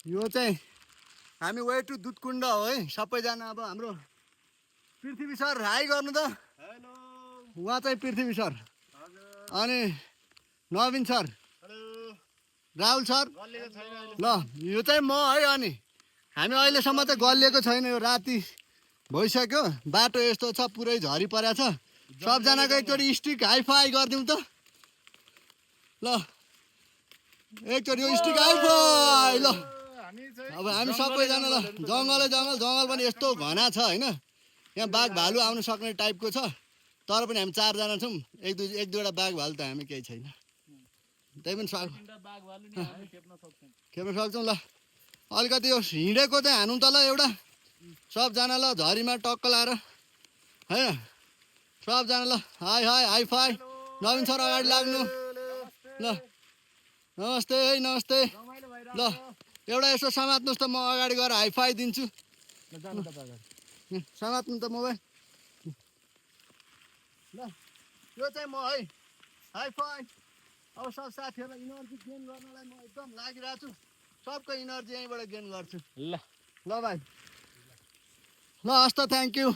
यो चाहिँ हामी वे टु दुधकुण्ड हो है सबैजना। अब हाम्रो पृथ्वी सर हाई गर्नु त। हेलो उहाँ चाहिँ पृथ्वी सर हजुर अनि नवीन सर हेलो राहुल सर गल्लेको छैन अहिले ल यो चाहिँ म है। अनि हामी अहिलेसम्म चाहिँ गलिएको छैन। यो राति भइसक्यो बाटो यस्तो छ पुरै झरी परेको छ। सबजनाको एकचोटि स्टिक हाइफाई गरिदिउँ त ल एकचोटि यो स्टिक हाइफाई ल। हामी चाहिँ अब हामी सबैजना ल जङ्गल पनि यस्तो घना छ होइन। यहाँ बाघ भालु आउनु सक्ने टाइपको छ तर पनि हामी 4 जना छौँ। एक दुईवटा बाघ भालु त हामी केही छैन त्यही पनि खेप्न सक्छौँ ल। अलिकति यो हिँडेको चाहिँ हानौँ त ल एउटा सबजना ल झरीमा टक्क लाएर होइन सबजना ल हाई हाई हाई फाई। नवीन सर अगाडि लाग्नु ल। नमस्ते है नमस्ते ल। एउटा यसो समात्नुहोस् त म अगाडि गएर हाई फाई दिन्छु। समात्नु त मोबाइल ल। यो चाहिँ म है हाई फाई। अब सब साथीहरूलाई इनर्जी गेन गर्नलाई म एकदम लागिरहेको छु। सबको इनर्जी यहीँबाट गेन गर्छु ल ल भाइ। ल हस् त थ्याङ्क यू।